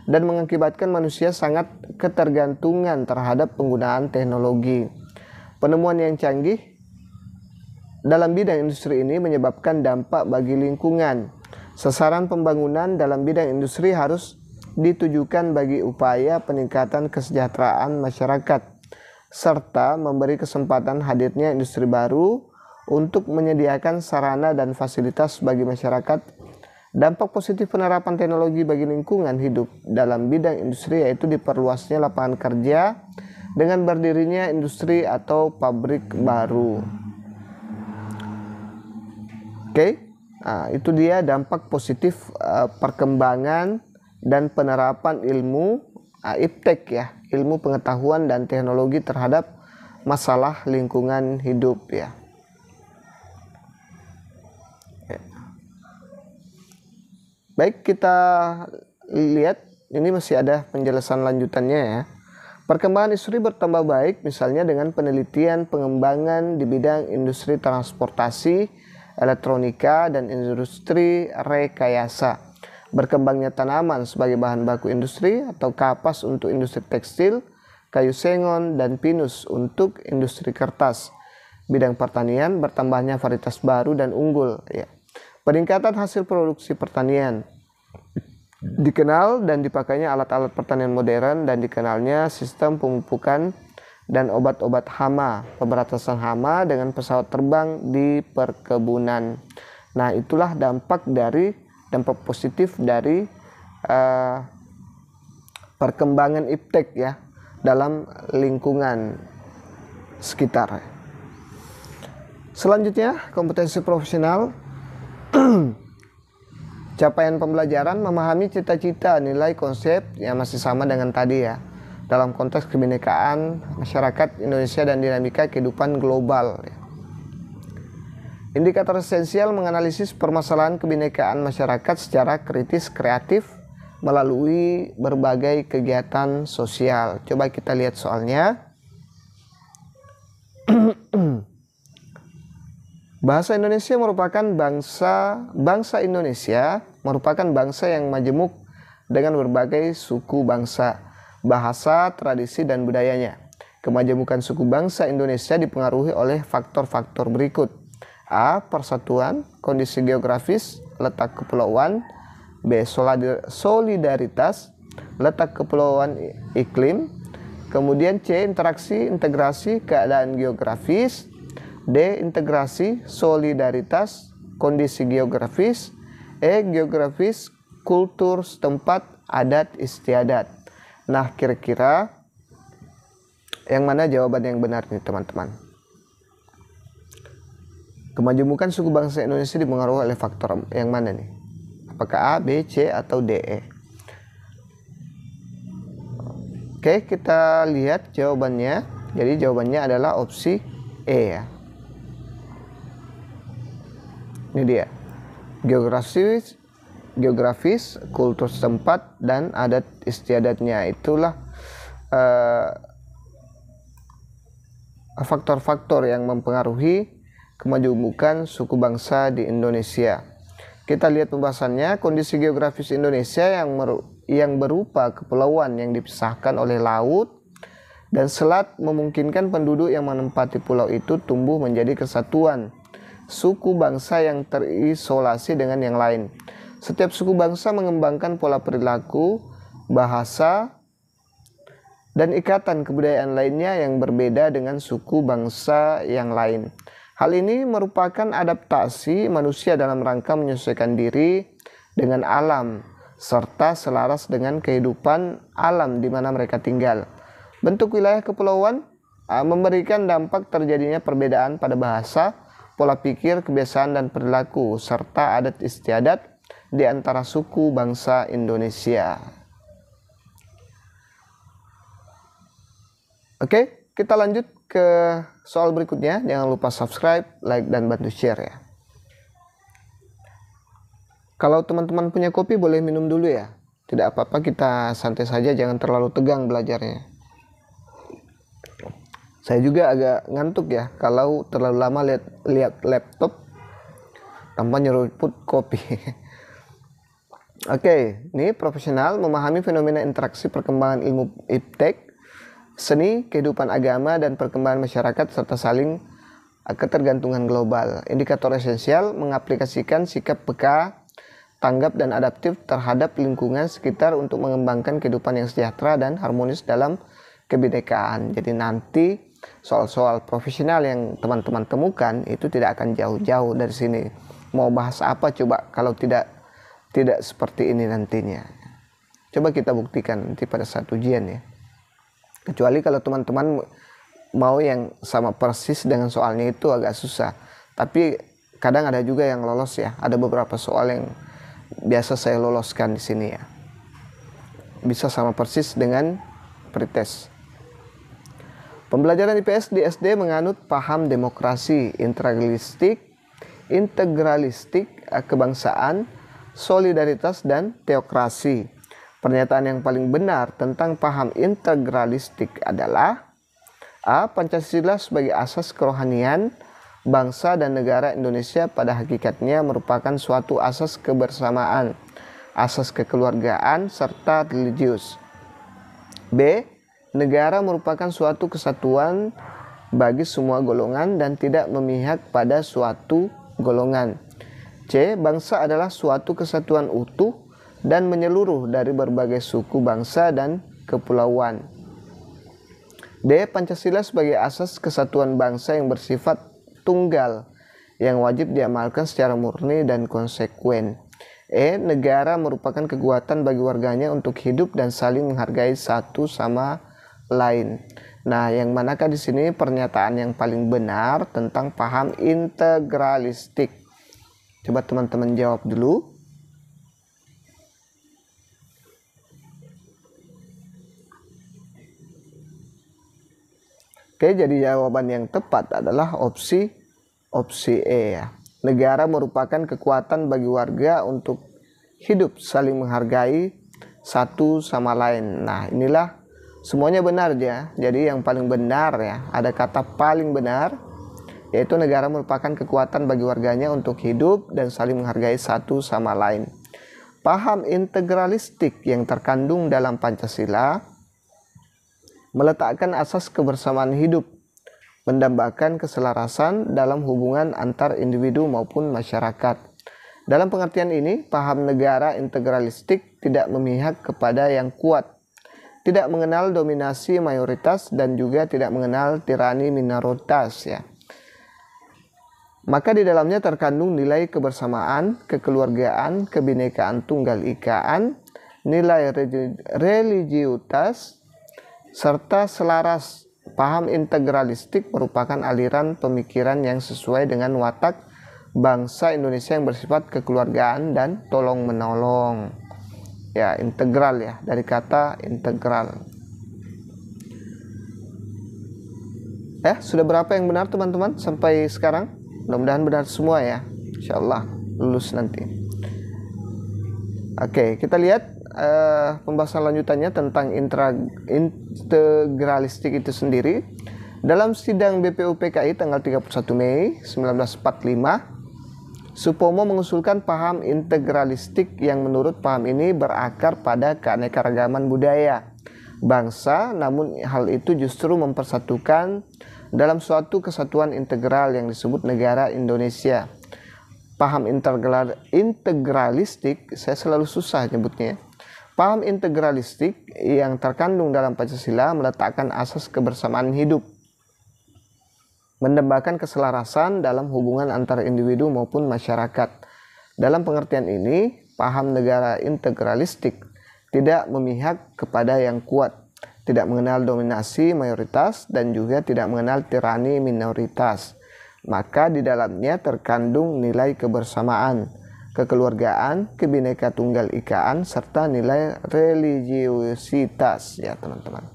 dan mengakibatkan manusia sangat ketergantungan terhadap penggunaan teknologi. Penemuan yang canggih dalam bidang industri ini menyebabkan dampak bagi lingkungan. Sasaran pembangunan dalam bidang industri harus ditujukan bagi upaya peningkatan kesejahteraan masyarakat serta memberi kesempatan hadirnya industri baru untuk menyediakan sarana dan fasilitas bagi masyarakat. Dampak positif penerapan teknologi bagi lingkungan hidup dalam bidang industri yaitu diperluasnya lapangan kerja dengan berdirinya industri atau pabrik baru. Oke, nah, itu dia dampak positif perkembangan dan penerapan ilmu iptek ya, ilmu pengetahuan dan teknologi terhadap masalah lingkungan hidup ya. Baik, kita lihat ini masih ada penjelasan lanjutannya ya. Perkembangan industri bertambah baik misalnya dengan penelitian pengembangan di bidang industri transportasi, elektronika, dan industri rekayasa. Berkembangnya tanaman sebagai bahan baku industri atau kapas untuk industri tekstil, kayu sengon, dan pinus untuk industri kertas. Bidang pertanian bertambahnya varietas baru dan unggul ya. Peningkatan hasil produksi pertanian. Dikenal dan dipakainya alat-alat pertanian modern dan dikenalnya sistem pemupukan dan obat-obat hama, pemberantasan hama dengan pesawat terbang di perkebunan. Nah, itulah dampak positif dari perkembangan iptek ya dalam lingkungan sekitar. Selanjutnya, kompetensi profesional. Capaian pembelajaran memahami cita-cita, nilai, konsep yang masih sama dengan tadi ya. Dalam konteks kebinekaan masyarakat Indonesia dan dinamika kehidupan global. Indikator esensial menganalisis permasalahan kebinekaan masyarakat secara kritis kreatif melalui berbagai kegiatan sosial. Coba kita lihat soalnya. Bangsa Indonesia merupakan bangsa yang majemuk dengan berbagai suku bangsa, bahasa, tradisi, dan budayanya. Kemajemukan suku bangsa Indonesia dipengaruhi oleh faktor-faktor berikut. A. Persatuan, kondisi geografis, letak kepulauan. B. Solidaritas, letak kepulauan iklim. Kemudian C. Interaksi, integrasi, keadaan geografis. D. Integrasi, solidaritas, kondisi geografis. E. Geografis, kultur setempat, adat istiadat. Nah, kira-kira yang mana jawaban yang benar nih teman-teman? Kemajemukan suku bangsa Indonesia dipengaruhi oleh faktor yang mana nih? Apakah A, B, C, atau D, E? Oke, kita lihat jawabannya. Jadi jawabannya adalah opsi E ya. Ini dia. Geografis, kultur setempat, dan adat istiadatnya. Itulah faktor-faktor yang mempengaruhi kemajemukan suku bangsa di Indonesia. Kita lihat pembahasannya. Kondisi geografis Indonesia yang berupa kepulauan yang dipisahkan oleh laut dan selat memungkinkan penduduk yang menempati pulau itu tumbuh menjadi kesatuan suku bangsa yang terisolasi dengan yang lain. Setiap suku bangsa mengembangkan pola perilaku, bahasa, dan ikatan kebudayaan lainnya yang berbeda dengan suku bangsa yang lain. Hal ini merupakan adaptasi manusia dalam rangka menyesuaikan diri dengan alam serta selaras dengan kehidupan alam di mana mereka tinggal. Bentuk wilayah kepulauan memberikan dampak terjadinya perbedaan pada bahasa, pola pikir, kebiasaan, dan perilaku, serta adat istiadat di antara suku bangsa Indonesia. Oke, kita lanjut ke soal berikutnya. Jangan lupa subscribe, like, dan bantu share ya. Kalau teman-teman punya kopi boleh minum dulu ya. Tidak apa-apa, kita santai saja, jangan terlalu tegang belajarnya. Saya juga agak ngantuk ya kalau terlalu lama lihat laptop tanpa nyeruput kopi. Oke, ini profesional memahami fenomena interaksi perkembangan ilmu iptek, seni, kehidupan agama, dan perkembangan masyarakat serta saling ketergantungan global. Indikator esensial mengaplikasikan sikap peka, tanggap, dan adaptif terhadap lingkungan sekitar untuk mengembangkan kehidupan yang sejahtera dan harmonis dalam kebinekaan. Jadi nanti soal-soal profesional yang teman-teman temukan itu tidak akan jauh-jauh dari sini. Mau bahas apa coba kalau tidak seperti ini nantinya. Coba kita buktikan nanti pada saat ujian ya. Kecuali kalau teman-teman mau yang sama persis dengan soalnya, itu agak susah. Tapi kadang ada juga yang lolos ya. Ada beberapa soal yang biasa saya loloskan di sini ya. Bisa sama persis dengan pretest. Pembelajaran IPS di SD menganut paham demokrasi, integralistik, kebangsaan, solidaritas, dan teokrasi. Pernyataan yang paling benar tentang paham integralistik adalah A. Pancasila sebagai asas kerohanian bangsa dan negara Indonesia pada hakikatnya merupakan suatu asas kebersamaan, asas kekeluargaan, serta religius. B. Negara merupakan suatu kesatuan bagi semua golongan dan tidak memihak pada suatu golongan. C. Bangsa adalah suatu kesatuan utuh dan menyeluruh dari berbagai suku bangsa dan kepulauan. D. Pancasila sebagai asas kesatuan bangsa yang bersifat tunggal yang wajib diamalkan secara murni dan konsekuen. E. Negara merupakan kekuatan bagi warganya untuk hidup dan saling menghargai satu sama lain. Nah, yang manakah di sini pernyataan yang paling benar tentang paham integralistik? Coba teman-teman jawab dulu. Oke, jadi jawaban yang tepat adalah opsi E ya. Negara merupakan kekuatan bagi warga untuk hidup saling menghargai satu sama lain. Nah, inilah semuanya benar ya. Jadi yang paling benar ya, ada kata paling benar, yaitu negara merupakan kekuatan bagi warganya untuk hidup dan saling menghargai satu sama lain. Paham integralistik yang terkandung dalam Pancasila meletakkan asas kebersamaan hidup, mendambakan keselarasan dalam hubungan antar individu maupun masyarakat. Dalam pengertian ini, paham negara integralistik tidak memihak kepada yang kuat, tidak mengenal dominasi mayoritas, dan juga tidak mengenal tirani minoritas ya. Maka di dalamnya terkandung nilai kebersamaan, kekeluargaan, kebinekaan tunggal ikaan, nilai religiutas, serta selaras. Paham integralistik merupakan aliran pemikiran yang sesuai dengan watak bangsa Indonesia yang bersifat kekeluargaan dan tolong-menolong. Ya, integral ya, dari kata integral. Sudah berapa yang benar teman-teman sampai sekarang? Mudah-mudahan benar semua ya. Insyaallah lulus nanti. Oke, kita lihat pembahasan lanjutannya tentang integralistik itu sendiri. Dalam sidang BPUPKI tanggal 31 Mei 1945, Supomo mengusulkan paham integralistik yang menurut paham ini berakar pada keanekaragaman budaya bangsa, namun hal itu justru mempersatukan dalam suatu kesatuan integral yang disebut negara Indonesia. Paham integralistik, saya selalu susah nyebutnya. Paham integralistik yang terkandung dalam Pancasila meletakkan asas kebersamaan hidup, mendambakan keselarasan dalam hubungan antar individu maupun masyarakat. Dalam pengertian ini, paham negara integralistik tidak memihak kepada yang kuat, tidak mengenal dominasi mayoritas, dan juga tidak mengenal tirani minoritas. maka di dalamnya terkandung nilai kebersamaan, kekeluargaan, kebineka tunggal ikaan, serta nilai religiusitas ya teman-teman.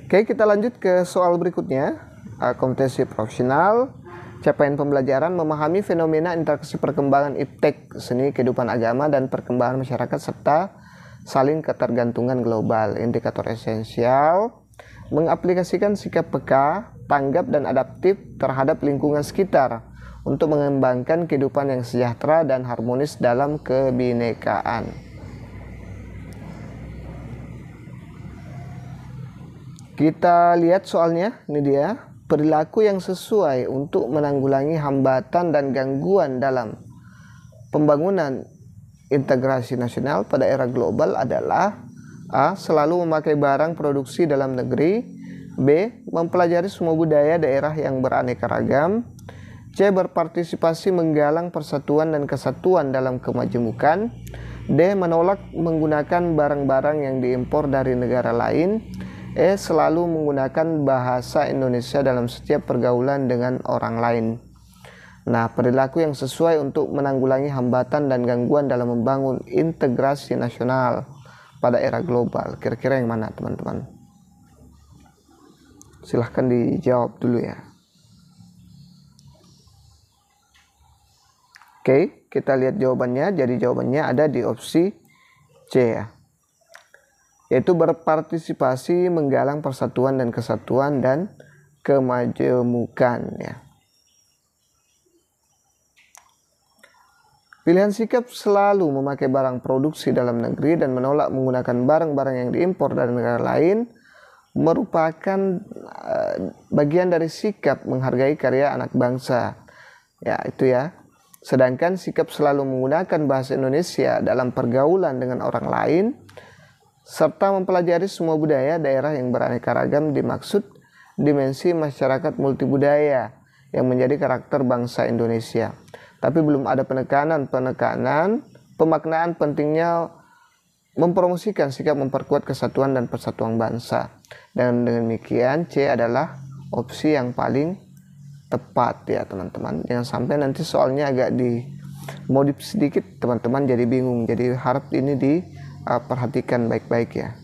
Oke, kita lanjut ke soal berikutnya. Kompetensi profesional, capaian pembelajaran, memahami fenomena interaksi perkembangan iptek, seni, kehidupan agama, dan perkembangan masyarakat, serta saling ketergantungan global. Indikator esensial, mengaplikasikan sikap peka, tanggap, dan adaptif terhadap lingkungan sekitar untuk mengembangkan kehidupan yang sejahtera dan harmonis dalam kebinekaan. Kita lihat soalnya, ini dia. Perilaku yang sesuai untuk menanggulangi hambatan dan gangguan dalam pembangunan integrasi nasional pada era global adalah: A. Selalu memakai barang produksi dalam negeri. B. Mempelajari semua budaya daerah yang beraneka ragam. C. Berpartisipasi menggalang persatuan dan kesatuan dalam kemajemukan. D. Menolak menggunakan barang-barang yang diimpor dari negara lain. E. Selalu menggunakan bahasa Indonesia dalam setiap pergaulan dengan orang lain. Nah, perilaku yang sesuai untuk menanggulangi hambatan dan gangguan dalam membangun integrasi nasional pada era global. Kira-kira yang mana teman-teman? Silahkan dijawab dulu ya. Oke, kita lihat jawabannya. Jadi jawabannya ada di opsi C ya, yaitu berpartisipasi menggalang persatuan dan kesatuan dan kemajemukan ya. Pilihan sikap selalu memakai barang produksi dalam negeri dan menolak menggunakan barang-barang yang diimpor dari negara lain merupakan bagian dari sikap menghargai karya anak bangsa. Ya, itu ya. Sedangkan sikap selalu menggunakan bahasa Indonesia dalam pergaulan dengan orang lain serta mempelajari semua budaya daerah yang beraneka ragam dimaksud dimensi masyarakat multibudaya yang menjadi karakter bangsa Indonesia. Tapi belum ada pemaknaan pentingnya mempromosikan sikap memperkuat kesatuan dan persatuan bangsa. Dan dengan demikian C adalah opsi yang paling tepat ya teman-teman. Jangan sampai nanti soalnya agak dimodif sedikit teman-teman jadi bingung. Jadi harap ini diperhatikan baik-baik ya.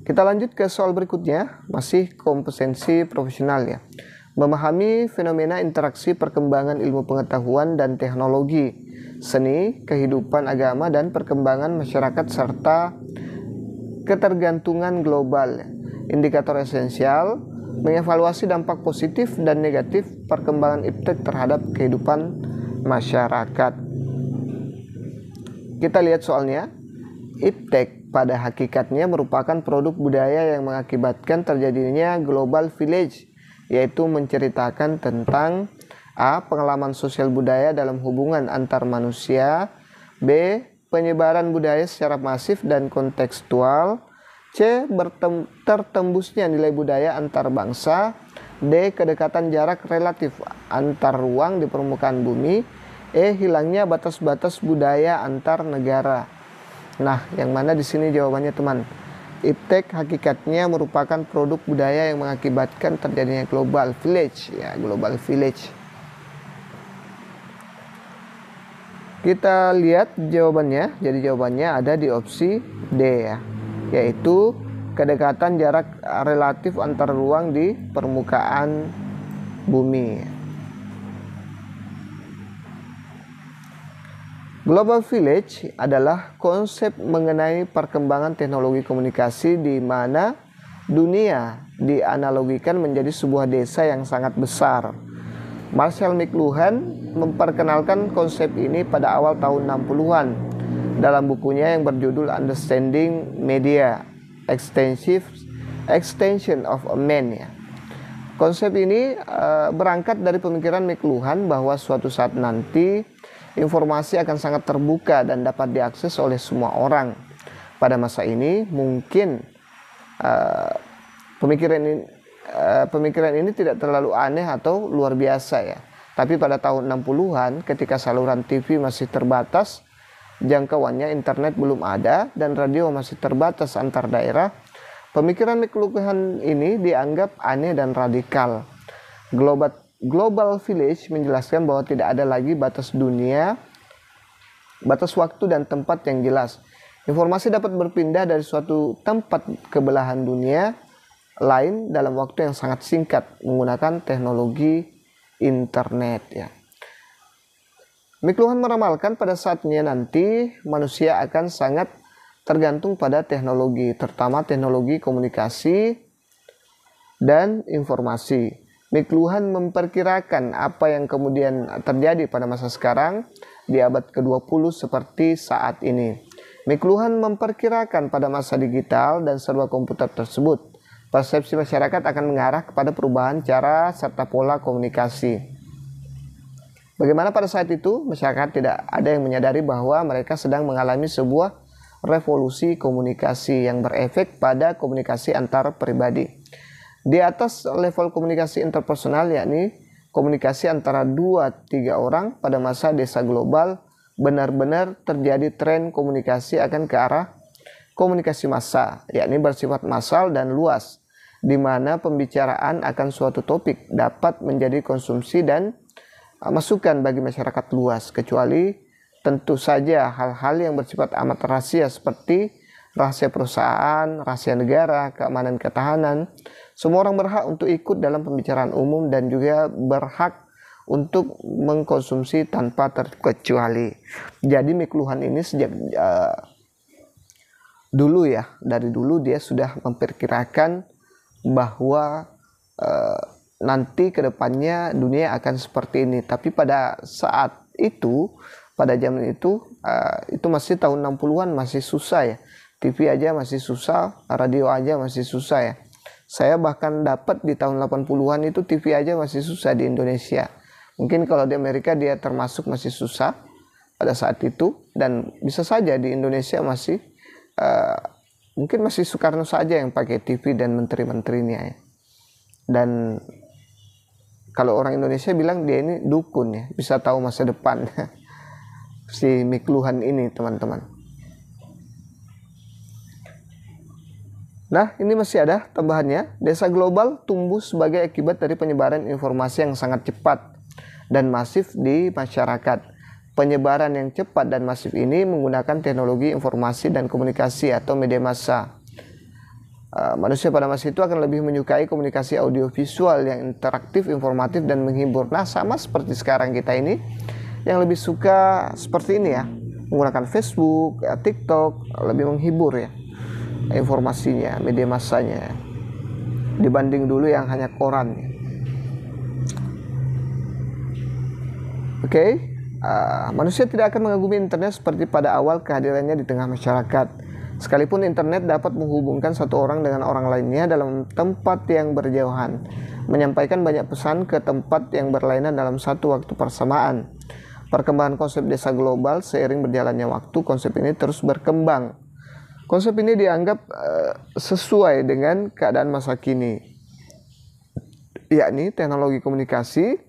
Kita lanjut ke soal berikutnya, masih kompetensi profesional ya. Memahami fenomena interaksi perkembangan ilmu pengetahuan dan teknologi, seni, kehidupan agama, dan perkembangan masyarakat serta ketergantungan global. Indikator esensial, mengevaluasi dampak positif dan negatif perkembangan iptek terhadap kehidupan masyarakat. Kita lihat soalnya. Iptek pada hakikatnya merupakan produk budaya yang mengakibatkan terjadinya global village, yaitu menceritakan tentang A. Pengalaman sosial budaya dalam hubungan antar manusia. B. Penyebaran budaya secara masif dan kontekstual. C. Tertembusnya nilai budaya antar bangsa. D. Kedekatan jarak relatif antar ruang di permukaan bumi. E. Hilangnya batas-batas budaya antar negara. Nah, yang mana di sini jawabannya teman? Iptek hakikatnya merupakan produk budaya yang mengakibatkan terjadinya global village ya, global village. Kita lihat jawabannya. Jadi jawabannya ada di opsi D ya, yaitu kedekatan jarak relatif antar ruang di permukaan bumi. Global Village adalah konsep mengenai perkembangan teknologi komunikasi di mana dunia dianalogikan menjadi sebuah desa yang sangat besar. Marshall McLuhan memperkenalkan konsep ini pada awal tahun 60-an dalam bukunya yang berjudul Understanding Media, Extension of a Man ya. Konsep ini berangkat dari pemikiran McLuhan bahwa suatu saat nanti informasi akan sangat terbuka dan dapat diakses oleh semua orang. Pada masa ini mungkin pemikiran ini tidak terlalu aneh atau luar biasa ya. Tapi pada tahun 60-an ketika saluran TV masih terbatas jangkauannya internet belum ada dan radio masih terbatas antar daerah, pemikiran McLuhan ini dianggap aneh dan radikal. Global Village menjelaskan bahwa tidak ada lagi batas dunia, batas waktu dan tempat yang jelas. Informasi dapat berpindah dari suatu tempat ke belahan dunia lain dalam waktu yang sangat singkat menggunakan teknologi internet ya. McLuhan meramalkan pada saatnya nanti manusia akan sangat tergantung pada teknologi, terutama teknologi komunikasi dan informasi. McLuhan memperkirakan apa yang kemudian terjadi pada masa sekarang di abad ke-20 seperti saat ini. McLuhan memperkirakan pada masa digital dan serba komputer tersebut, persepsi masyarakat akan mengarah kepada perubahan cara serta pola komunikasi. Bagaimana pada saat itu, masyarakat tidak ada yang menyadari bahwa mereka sedang mengalami sebuah revolusi komunikasi yang berefek pada komunikasi antar pribadi. Di atas level komunikasi interpersonal, yakni komunikasi antara 2-3 orang pada masa desa global, benar-benar terjadi tren komunikasi akan ke arah komunikasi massa, yakni bersifat massal dan luas, di mana pembicaraan akan suatu topik dapat menjadi konsumsi dan masukan bagi masyarakat luas, kecuali tentu saja hal-hal yang bersifat amat rahasia seperti rahasia perusahaan, rahasia negara, keamanan ketahanan. Semua orang berhak untuk ikut dalam pembicaraan umum dan juga berhak untuk mengkonsumsi tanpa terkecuali. Jadi McLuhan ini sejak dulu ya, dari dulu dia sudah memperkirakan bahwa nanti kedepannya dunia akan seperti ini. Tapi pada saat itu, pada zaman itu masih tahun 60-an, masih susah ya. TV aja masih susah, radio aja masih susah ya. Saya bahkan dapat di tahun 80-an itu TV aja masih susah di Indonesia. Mungkin kalau di Amerika dia termasuk masih susah pada saat itu, dan bisa saja di Indonesia masih mungkin masih Soekarno saja yang pakai TV dan menteri-menterinya ya. Dan kalau orang Indonesia bilang dia ini dukun ya, bisa tahu masa depan si McLuhan ini, teman-teman. Nah, ini masih ada tambahannya. Desa global tumbuh sebagai akibat dari penyebaran informasi yang sangat cepat dan masif di masyarakat. Penyebaran yang cepat dan masif ini menggunakan teknologi informasi dan komunikasi atau media massa. Manusia pada masa itu akan lebih menyukai komunikasi audiovisual yang interaktif, informatif, dan menghibur. Nah, sama seperti sekarang kita ini yang lebih suka seperti ini ya, menggunakan Facebook, TikTok, lebih menghibur ya informasinya, media massanya, dibanding dulu yang hanya koran. Manusia tidak akan mengagumi internet seperti pada awal kehadirannya di tengah masyarakat. Sekalipun internet dapat menghubungkan satu orang dengan orang lainnya dalam tempat yang berjauhan, menyampaikan banyak pesan ke tempat yang berlainan dalam satu waktu bersamaan. Perkembangan konsep desa global seiring berjalannya waktu, konsep ini terus berkembang. Konsep ini dianggap sesuai dengan keadaan masa kini, yakni teknologi komunikasi.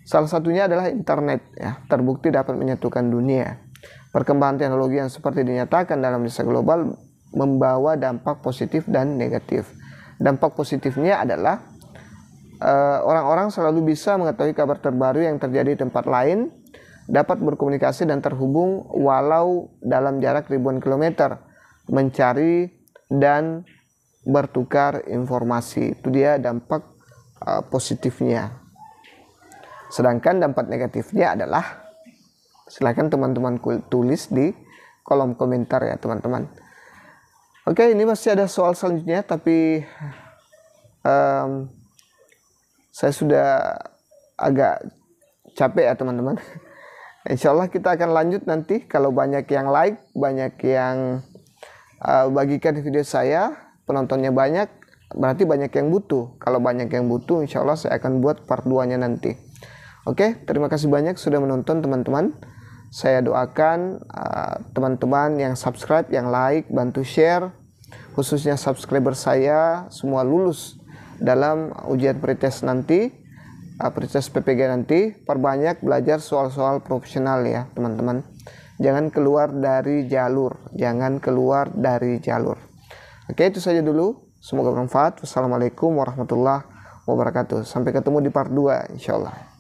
Salah satunya adalah internet ya, terbukti dapat menyatukan dunia. Perkembangan teknologi yang seperti dinyatakan dalam desa global membawa dampak positif dan negatif. Dampak positifnya adalah orang-orang selalu bisa mengetahui kabar terbaru yang terjadi di tempat lain, dapat berkomunikasi dan terhubung walau dalam jarak ribuan kilometer, mencari dan bertukar informasi. Itu dia dampak positifnya. Sedangkan dampak negatifnya adalah, silakan teman-teman tulis di kolom komentar ya teman-teman. Oke, ini masih ada soal selanjutnya, tapi saya sudah agak capek ya teman-teman. Insya Allah kita akan lanjut nanti. Kalau banyak yang like, banyak yang bagikan video saya, penontonnya banyak, berarti banyak yang butuh. Kalau banyak yang butuh, insya Allah saya akan buat part 2-nya nanti. Oke, terima kasih banyak sudah menonton teman-teman. Saya doakan teman-teman yang subscribe, yang like, bantu share, khususnya subscriber saya semua lulus dalam ujian pretest nanti, pretest PPG nanti. Perbanyak belajar soal-soal profesional ya teman-teman. jangan keluar dari jalur, Oke, itu saja dulu. Semoga bermanfaat. Wassalamualaikum warahmatullahi wabarakatuh. Sampai ketemu di part 2 insyaallah.